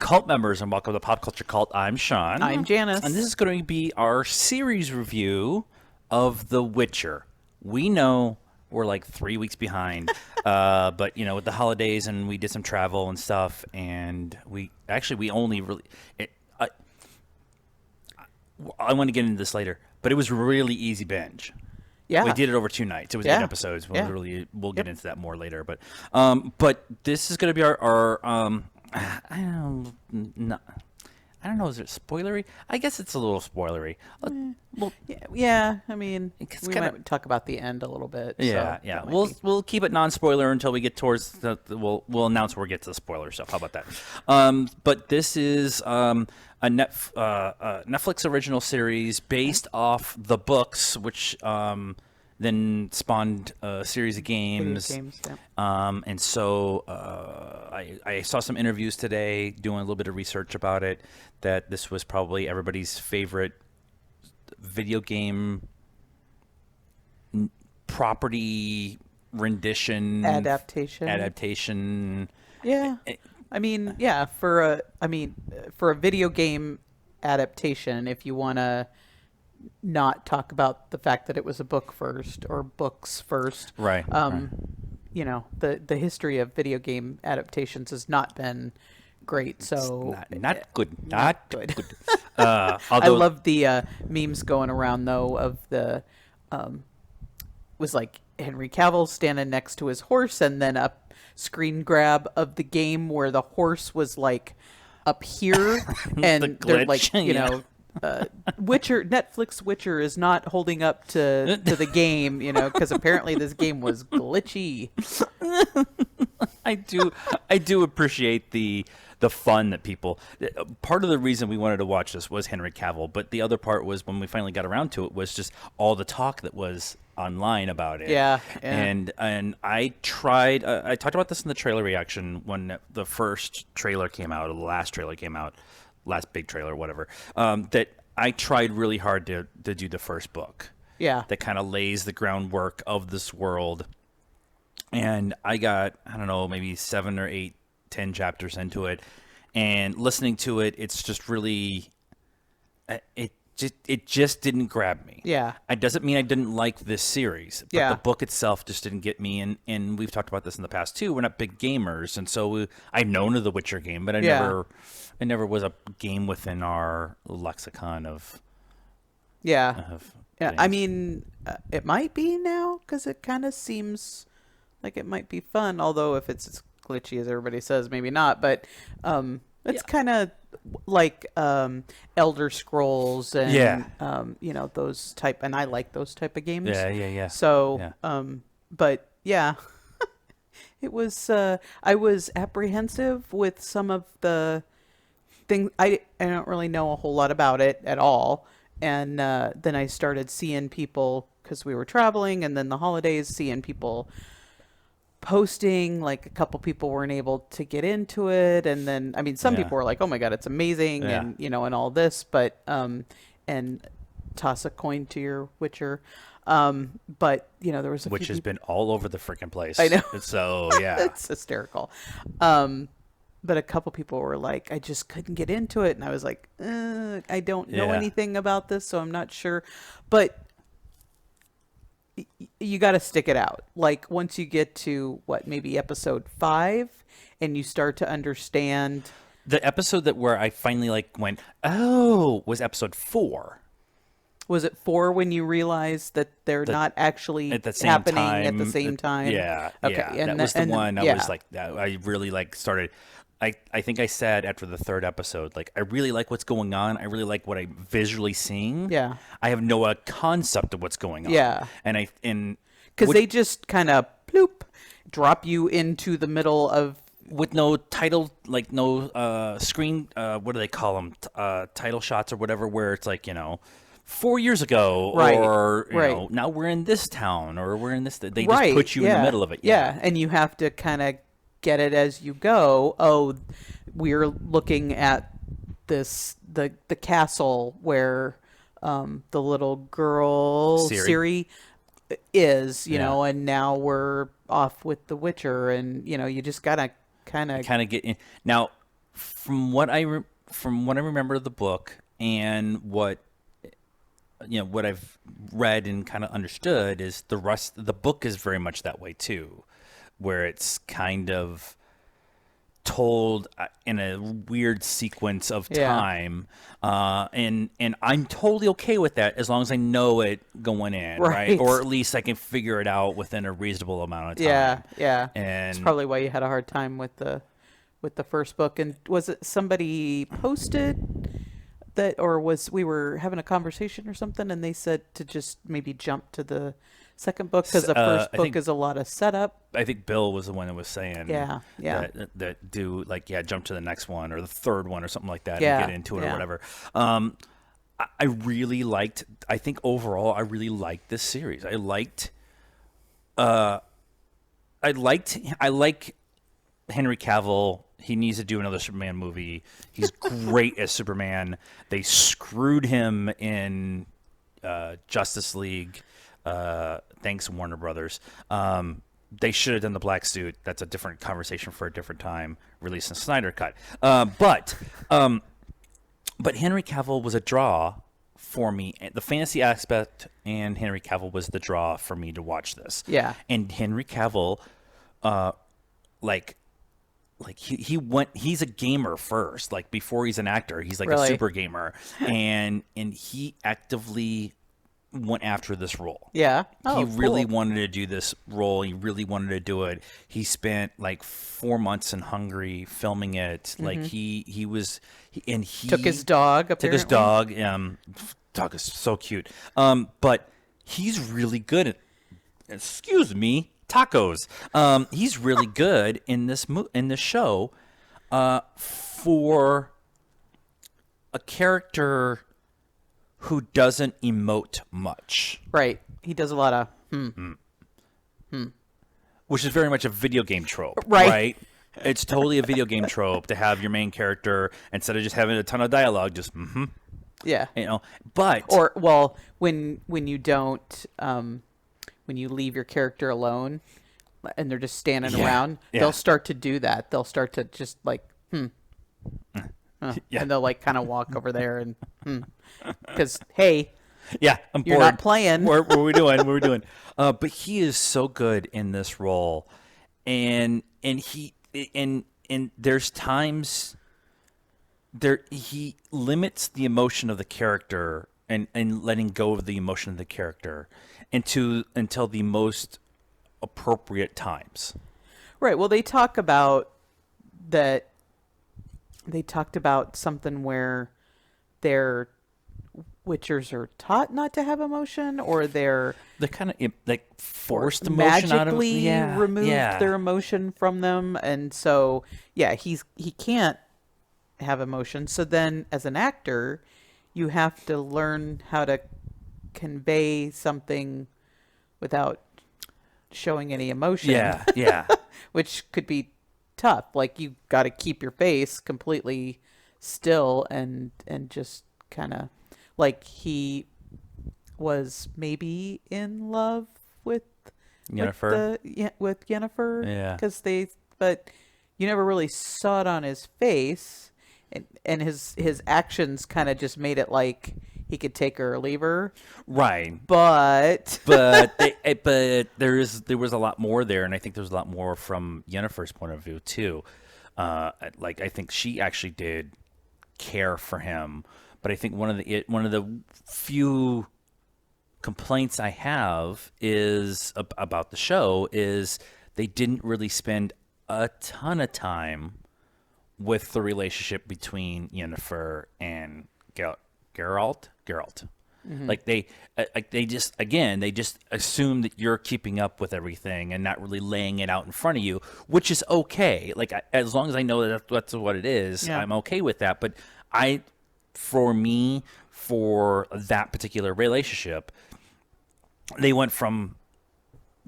Cult members, and welcome to Pop Culture Cult. I'm Sean. I'm Janice. And this is going to be our series review of The Witcher. We know we're like 3 weeks behind, but you know, with the holidays and we did some travel and stuff, and we only really. I want to get into this later, but it was really easy binge. Yeah, we did it over 2 nights. It was 8 episodes. We'll get into that more later, but this is going to be our I don't know. Is it spoilery? I guess it's a little spoilery. Yeah. I mean, we might talk about the end a little bit. Yeah, so yeah. We'll keep it non-spoiler until we get towards we'll announce where we get to the spoiler stuff. How about that? But this is a Netflix original series based off the books, which then spawned a series of games. And so I saw some interviews today, doing a little bit of research about it, that this was probably everybody's favorite video game property rendition adaptation. Yeah. I mean, yeah, for a video game adaptation, if you want to not talk about the fact that it was a book first or books first. Right. You know, the history of video game adaptations has not been great. So not good. Not good. I love the memes going around though of the was like Henry Cavill standing next to his horse, and then a screen grab of the game where the horse was like up here and they're like, you know, Netflix Witcher is not holding up to the game, you know, because apparently this game was glitchy. I do appreciate the fun that people. Part of the reason we wanted to watch this was Henry Cavill, but the other part was when we finally got around to it was just all the talk that was online about it. Yeah. And I tried. I talked about this in the trailer reaction when the first trailer came out, or the last trailer came out, last big trailer, whatever. That I tried really hard to do the first book. Yeah. That kind of lays the groundwork of this world. And I got, I don't know, maybe 7 or 8, 10 chapters into it, and listening to it, it's just really, it just didn't grab me. Yeah. It doesn't mean I didn't like this series, but the book itself just didn't get me. And we've talked about this in the past too. We're not big gamers, and so I've known of the Witcher game, but I never was a game within our lexicon of. Yeah. I mean, it might be now because it kind of seems like it might be fun. Although if it's as glitchy as everybody says, maybe not. But it's kind of like Elder Scrolls and you know, those type. And I like those type of games. Yeah. So, but yeah, it was. I was apprehensive with some of the things. I don't really know a whole lot about it at all. And then I started seeing people, because we were traveling, and then the holidays, seeing people posting, like a couple people weren't able to get into it, and then I mean some people were like, oh my god, it's amazing, and you know, and all this, but and toss a coin to your Witcher, but you know, there was which has been all over the freaking place. I know. So yeah. It's hysterical. But a couple people were like, I just couldn't get into it, and I was like, I don't know anything about this, so I'm not sure. But you got to stick it out. Like once you get to maybe episode 5, and you start to understand. The episode where I finally went, oh, was episode 4. Was it 4 when you realized that they're not actually happening at the same time? Yeah. Okay. Yeah. And that was the one I was like, I really started. I think I said after the 3rd episode, I really like what's going on. I really like what I'm visually seeing. Yeah. I have no concept of what's going on. Yeah. Because they just kind of ploop drop you into the middle of. With no title, no screen, what do they call them? Title shots or whatever, where it's 4 years ago, or you know, now we're in this town, or we're in this. They just put you in the middle of it. Yeah, and you have to kind of get it as you go. Oh, we're looking at the castle where the little girl Ciri is, you know, and now we're off with the Witcher, and you know, you just gotta kind of get in. Now, from what I remember of the book and what I've read and kind of understood is the book is very much that way too, where it's kind of told in a weird sequence of time, and I'm totally okay with that as long as I know it going in, right? Or at least I can figure it out within a reasonable amount of time. Yeah. And It's probably why you had a hard time with the first book. And was it somebody posted that, or we were having a conversation or something, and they said to just maybe jump to the second book because the first book is a lot of setup. I think Bill was the one that was saying, yeah, that do like jump to the next one or the third one or something like that Yeah, and get into it yeah. or whatever. I really liked. I think overall, I really liked this series. I like Henry Cavill. He needs to do another Superman movie. He's great as Superman. They screwed him in Justice League. Thanks, Warner Brothers. They should have done the black suit. That's a different conversation for a different time. Released in Snyder Cut. But Henry Cavill was a draw for me. The fantasy aspect and Henry Cavill was the draw for me to watch this. Yeah. And Henry Cavill, he's a gamer first. Like before he's an actor, he's like Really? a super gamer, and he actively went after this role. Yeah. He really cool. wanted to do this role. He really wanted to do it. He spent like 4 months in Hungary filming it. Like he Took his dog. Apparently. took his dog. Dog is so cute. But he's really good at, excuse me, tacos. He's really good in this show for a character who doesn't emote much. Right. He does a lot of Which is very much a video game trope, Right. It's totally a video game trope to have your main character, instead of just having a ton of dialogue, just yeah. But when you don't when you leave your character alone and they're just standing around, they'll start to do that. They'll start to just like and they'll like kind of walk over there and because hey, I'm bored. you're not playing. What are we doing? What are we doing? But he is so good in this role, and there's times he limits the emotion of the character and letting go of the emotion of the character until the most appropriate times. Right. Well, they talk about that. They talked about something where their Witchers are taught not to have emotion, or they're kind of like forced emotion out of magically removed their emotion from them, and so he can't have emotion. So then, as an actor, you have to learn how to convey something without showing any emotion. Yeah. Which could be tough. Like you got to keep your face completely still and just kind of like he was maybe in love with Yennefer. With Yennefer. Yeah. But you never really saw it on his face, and his actions kind of just made it like he could take her or leave her. Right. But but there was a lot more there, and I think there's a lot more from Yennefer's point of view too. Like I think she actually did care for him, but I think one of the few complaints I have is about the show is they didn't really spend a ton of time with the relationship between Yennefer and Geralt. Mm-hmm. Like they just assume that you're keeping up with everything and not really laying it out in front of you, which is okay. Like as long as I know that that's what it is, I'm okay with that. But for that particular relationship, they went from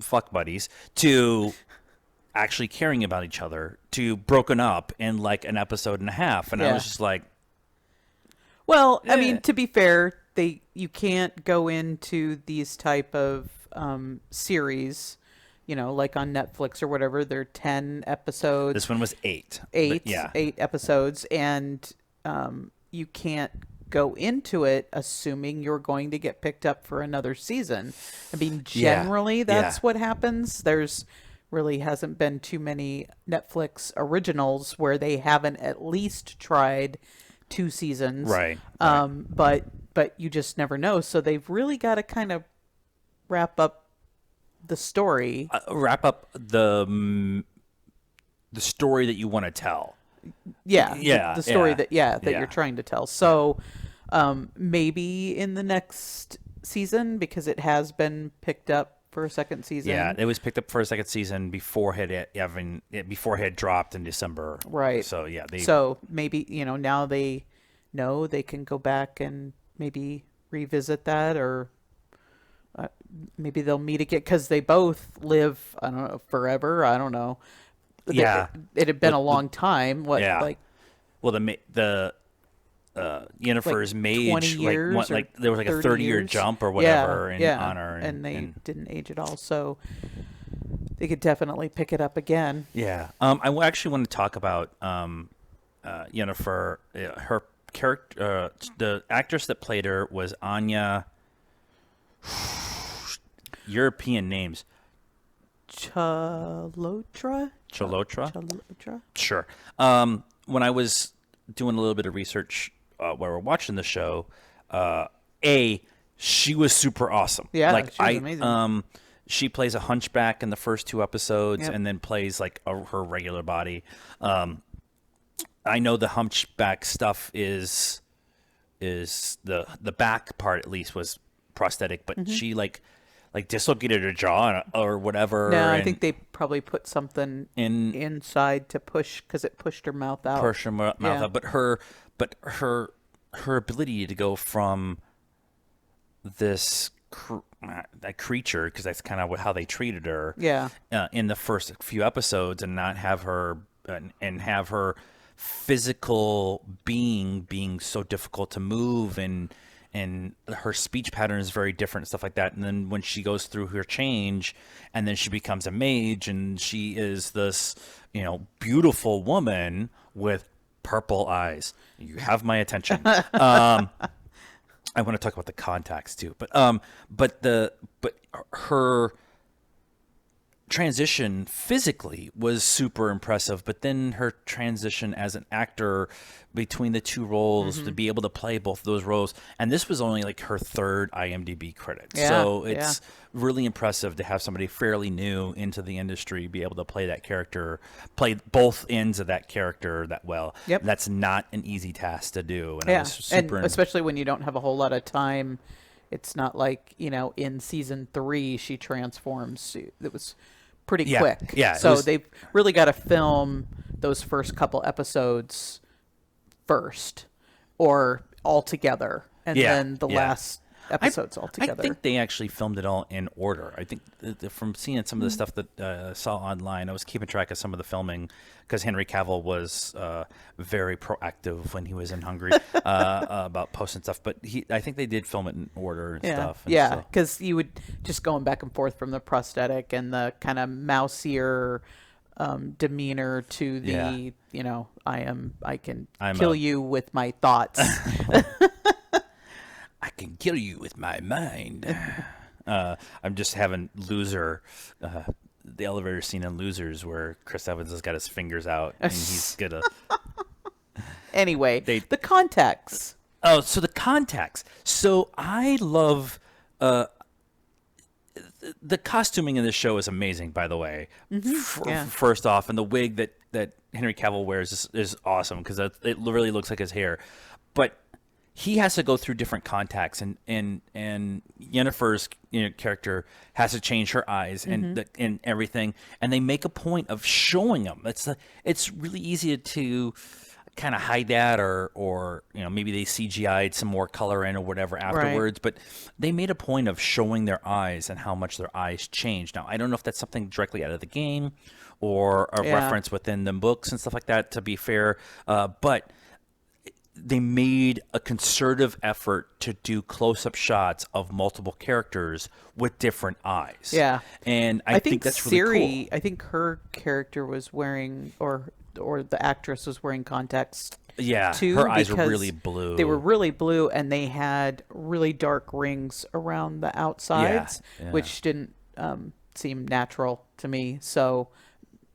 fuck buddies to actually caring about each other to broken up in like an episode and a half, and I was just like, well, I mean, to be fair, you can't go into these type of series like on Netflix or whatever, they're 10 episodes. This one was 8. Eight, But yeah. 8 episodes, and you can't go into it assuming you're going to get picked up for another season. I mean, Yeah. generally that's Yeah. what happens. There's really hasn't been too many Netflix originals where they haven't at least tried 2 seasons. Right. But you just never know. So they've really got to kind of wrap up the story. Wrap up the story that you want to tell. Yeah, Yeah, the story yeah. that you're trying to tell. So maybe in the next season, because it has been picked up for a second season. Yeah, it was picked up for a second season before it had dropped in December. Right. So yeah, So maybe now they know they can go back and maybe revisit that, or maybe they'll meet again because they both live, I don't know, forever. I don't know. Yeah. It had been a long time. What, Yeah. like well, the Yennefer's like mage, 20 years like there was like a 30 30-year years? jump or whatever in yeah. honor, and they didn't age at all, so they could definitely pick it up again. yeah. Actually want to talk about Yennefer. Her character, the actress that played her was Anya. European names. Chalotra? Chalotra? Sure. When I was doing a little bit of research while we're watching the show, she was super awesome. Yeah, like she was amazing. She plays a hunchback in the first 2 episodes, Yep. and then plays like her regular body. I know the hunchback stuff is the back part at least was prosthetic, but she like dislocated her jaw or whatever. No, I and think they probably put something inside to push, because it pushed her mouth out. push her mouth Yeah. out. But her ability to go from this that creature, because that's kind of how they treated her. Yeah. In the first few episodes, and not have her and have her physical being so difficult to move, and her speech pattern is very different and stuff like that. And then when she goes through her change, and then she becomes a mage, and she is this beautiful woman with purple eyes. You have my attention. I want to talk about the contacts too, but her transition physically was super impressive, but then her transition as an actor between the 2 roles, to be able to play both those roles, and this was only like her 3rd IMDb credit. Yeah, So it's really impressive to have somebody fairly new into the industry be able to play that character, play both ends of that character that well. Yep. That's not an easy task to do. And I Yeah, was super and especially when you don't have a whole lot of time. It's not like, in season 3 she transforms. It was pretty quick. Yeah. So they've really got to film those first couple episodes first, or all together, and then the last episodes all together. I think they actually filmed it all in order. I think from seeing some of the stuff that I saw online, I was keeping track of some of the filming, because Henry Cavill was very proactive when he was in Hungary about posting stuff. But I think they did film it in order and stuff. And yeah, so- because you would just going back and forth from the prosthetic and the kind of mousier demeanor to the I can kill you with my thoughts. I can kill you with my mind. I'm just having Loser, the elevator scene in Losers where Chris Evans has got his fingers out and he's gonna. Anyway, the contacts. Oh, so the contacts. So I love the costuming in this show is amazing, by the way. First off, and the wig that Henry Cavill wears is awesome, because it really looks like his hair. But he has to go through different contacts, and Yennefer's character has to change her eyes and everything, and they make a point of showing them. It's really easy to kind of hide that, or maybe they CGI'd some more color in or whatever afterwards, but they made a point of showing their eyes and how much their eyes change. Now, I don't know if that's something directly out of the game or a reference within the books and stuff like that, to be fair, but they made a concerted effort to do close-up shots of multiple characters with different eyes. Yeah. And I think that's really Siri, cool. I think her character was wearing, or the actress was wearing contacts Yeah, too, her eyes were because really blue. they were really blue, and they had really dark rings around the outsides, yeah. which didn't seem natural to me. So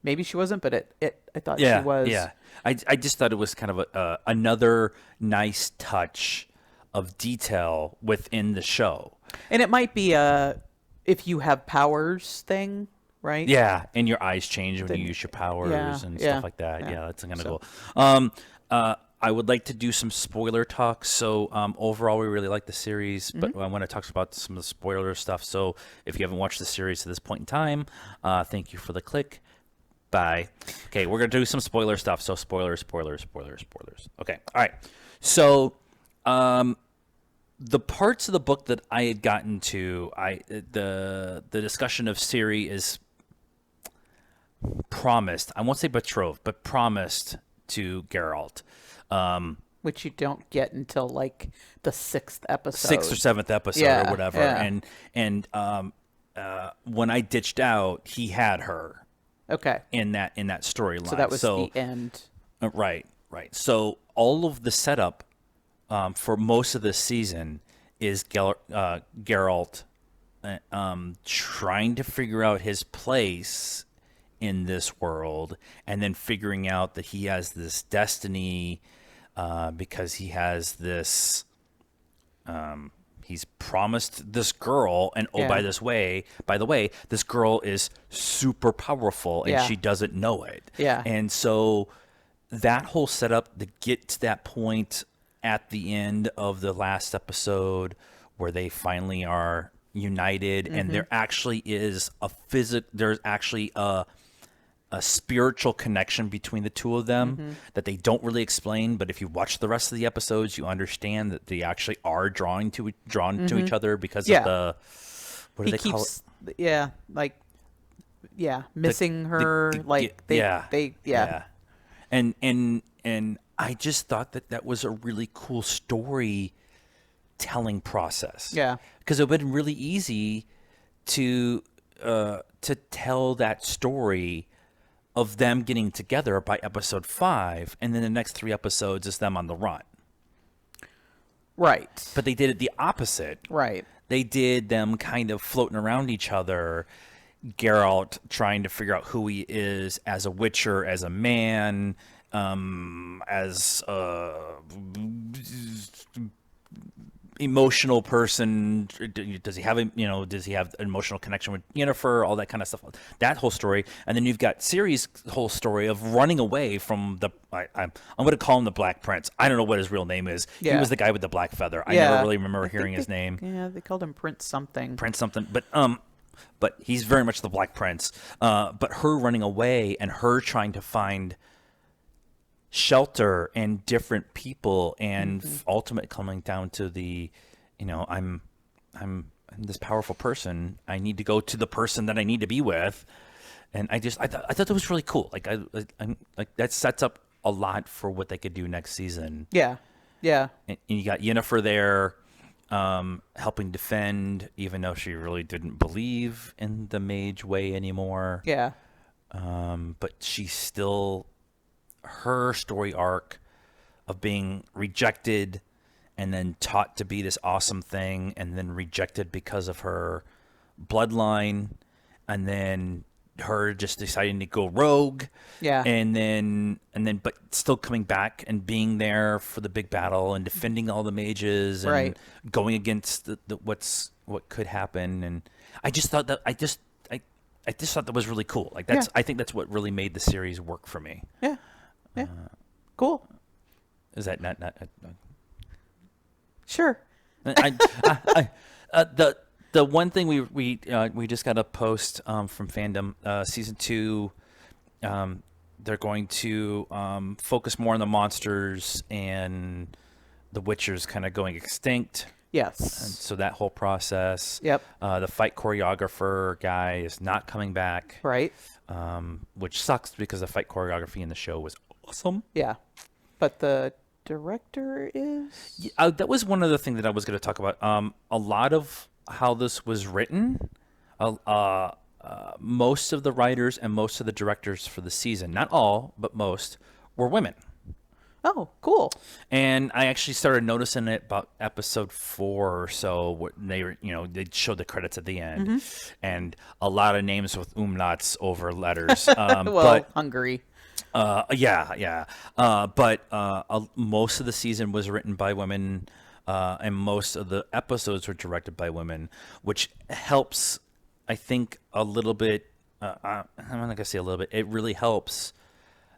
maybe she wasn't, but I thought she was. Yeah. I just thought it was kind of another nice touch of detail within the show. And it might be a if you have powers thing, right? Yeah, and your eyes change when Then- you use your powers yeah, and yeah, stuff like that. yeah. Yeah, that's kind of So- cool. I would like to do some spoiler talk. So overall, we really like the series, but I want to talk about some of the spoiler stuff. So if you haven't watched the series to this point in time, thank you for the click. Bye. Okay, we're gonna do some spoiler stuff. So spoilers. Okay, all right. So the parts of the book that I had gotten to, the discussion of Ciri is promised. I won't say betrothed, but promised to Geralt. Which you don't get until like the 6th episode. 6th or 7th episode Yeah, or whatever. yeah. And when I ditched out, he had her Okay. in that storyline. So that was the end. Right. So all of the setup for most of this season is Geralt trying to figure out his place in this world, and then figuring out that he has this destiny because he has this. He's promised this girl, and Yeah. by the way, this girl is super powerful, and Yeah. she doesn't know it. Yeah. And so that whole setup to get to that point at the end of the last episode where they finally are united, and there actually is there's actually a spiritual connection between the two of them that they don't really explain, but if you watch the rest of the episodes, you understand that they actually are drawn to each other because Yeah. of the what do He they call it? keeps, missing her. And I just thought that was a really cool story telling process. Yeah. Because it would have been really easy to tell that story of them getting together by episode 5, and then the next 3 episodes is them on the run. Right. But they did it the opposite. Right. They did them kind of floating around each other. Geralt trying to figure out who he is as a Witcher, as a man, as a emotional person. Does he have an emotional connection with Yennefer? All that kind of stuff. That whole story, and then you've got Ciri's whole story of running away from I'm going to call him the Black Prince. I don't know what his real name is. He Yeah. was the guy with the black feather. I Yeah. never really remember I think hearing his name. Yeah, they called him Prince something. Prince something, but he's very much the Black Prince. But her running away and her trying to find shelter and different people, and ultimately coming down to the, I'm this powerful person. I need to go to the person that I need to be with, and I thought that was really cool. I'm like that sets up a lot for what they could do next season. Yeah. Yeah. And you got Yennefer there, helping defend, even though she really didn't believe in the mage way anymore. Yeah. But she's still, her story arc of being rejected and then taught to be this awesome thing, and then rejected because of her bloodline, and then her just deciding to go rogue. Yeah. And then but still coming back and being there for the big battle and defending all the mages and Right. going against what could happen. And I just thought that I just thought that was really cool. Like that's Yeah. I think that's what really made the series work for me. Yeah. Yeah. Cool. Is that not Sure. the one thing we just got a post from fandom, season 2, they're going to focus more on the monsters and the Witchers kind of going extinct. Yes. And so that whole process. Yep. The fight choreographer guy is not coming back. Right. Which sucks because the fight choreography in the show was awesome. Yeah. But the director is. Yeah, that was one other thing that I was going to talk about. A lot of how this was written, most of the writers and most of the directors for the season, not all, but most, were women. Oh, cool. And I actually started noticing it about episode 4 or so. They were, they showed the credits at the end, and a lot of names with umlauts over letters. Well, but Hungary. yeah. But most of the season was written by women, and most of the episodes were directed by women, which helps, I think, a little bit. I'm not gonna say a little bit. It really helps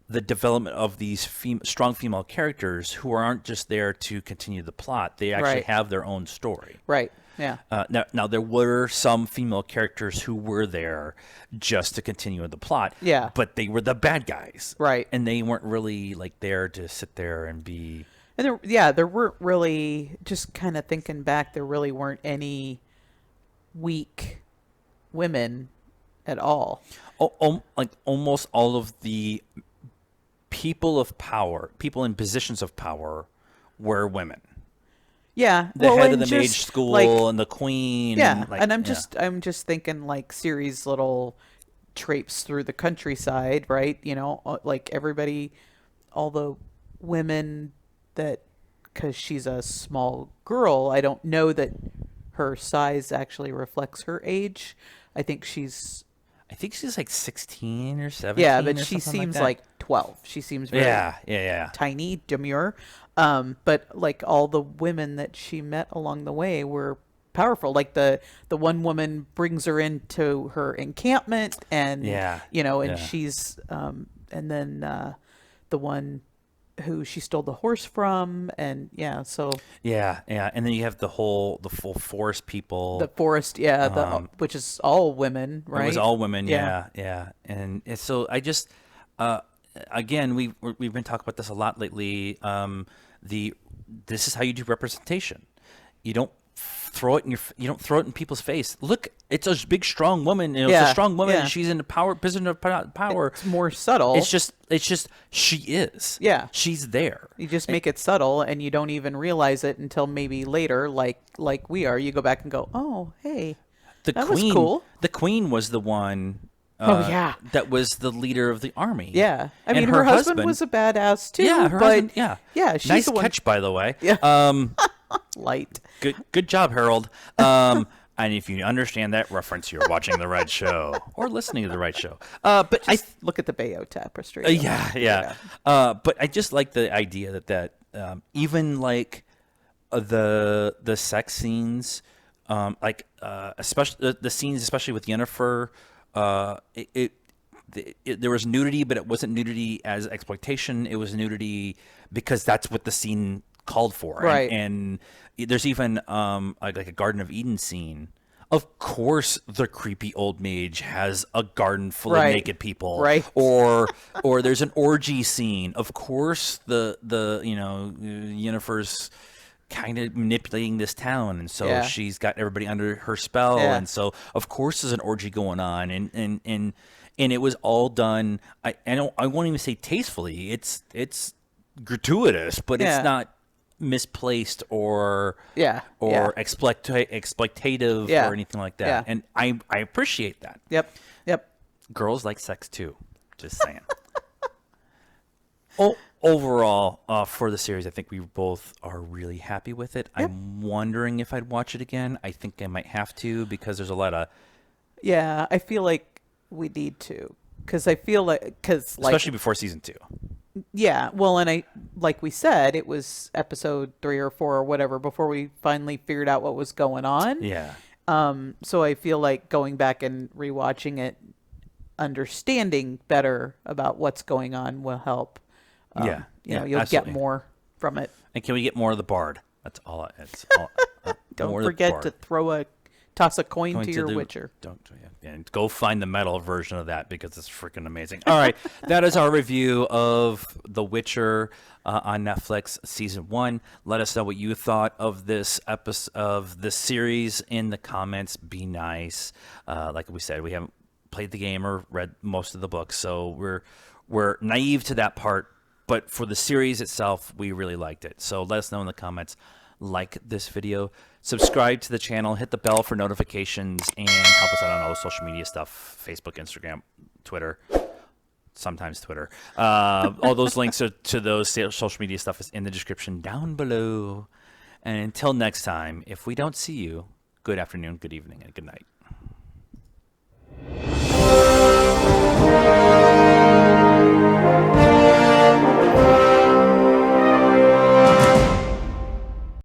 the development of these strong female characters who aren't just there to continue the plot. They actually Right. have their own story. Right. Yeah. Now, there were some female characters who were there just to continue the plot. Yeah. But they were the bad guys. Right. And they weren't really like there to sit there and be. And there weren't really, just kind of thinking back, there really weren't any weak women at all. Like almost all of the people of power, people in positions of power, were women. Yeah, The head of and the just, mage school like, and the queen. yeah, like, and I'm just thinking like Ciri's little traipse through the countryside, right? Like everybody, all the women that, because she's a small girl, I don't know that her size actually reflects her age. I think she's like 16 or 17. yeah, but or she something seems that. like 12. She seems very Yeah. tiny, demure. But like all the women that she met along the way were powerful. Like the one woman brings her into her encampment, and and she's and then the one who she stole the horse from, and Yeah, and then you have the full forest people. the forest, which is all women, right? It was all women, Yeah. yeah. And so I just, again, we've been talking about this a lot lately. This is how you do representation. You don't throw it in people's face. Look, it's a big, strong woman. It's a strong woman. Yeah. And she's in the position of power. It's more subtle. It's just she is. Yeah. She's there. You just make it subtle, and you don't even realize it until maybe later, like we are. You go back and go, "Oh, hey, that was cool." The queen was the one. Yeah. That was the leader of the army. Yeah, I And mean, her husband was a badass too. Yeah, her but husband. Yeah, yeah, she's nice the one. catch, by the way. Yeah. Light. Good job, Harold. And if you understand that reference, you're watching the right show or listening to the right show. But Look at the Bayo tapestry. yeah. But I just like the idea that even like the sex scenes, especially the scenes, especially with Yennefer, there was nudity, but it wasn't nudity as exploitation. It was nudity because that's what the scene called for. Right. And there's even like a Garden of Eden scene. Of course, the creepy old mage has a garden full of naked people. Right. Or there's an orgy scene. Of course, the Yennefer's kind of manipulating this town, and so she's got everybody under her spell, and so of course there's an orgy going on, and it was all done. I won't even say tastefully. It's gratuitous, but it's not misplaced or exploitative or anything like that. Yeah. And I appreciate that. Yep. Girls like sex too. Just saying. Overall, for the series, I think we both are really happy with it. Yep. I'm wondering if I'd watch it again. I think I might have to because there's a lot of... Yeah, I feel like we need to. Because I feel especially before season 2. Yeah, well, and like we said, it was episode 3 or 4 or whatever before we finally figured out what was going on. Yeah. So I feel like going back and rewatching it, understanding better about what's going on will help. You'll absolutely. get more from it. And can we get more of the bard? That's all. Don't forget to toss a coin to your Witcher. And go find the metal version of that because it's freaking amazing. All right, that is our review of The Witcher on Netflix season 1. Let us know what you thought of this episode of this series in the comments. Be nice. Like we said, we haven't played the game or read most of the books, so we're naive to that part. but for the series itself, we really liked it. So let us know in the comments. Like this video, subscribe to the channel, hit the bell for notifications, and help us out on all the social media stuff: Facebook, Instagram, Twitter, sometimes Twitter. All those links to those social media stuff is in the description down below. And until next time, if we don't see you, good afternoon, good evening, and good night.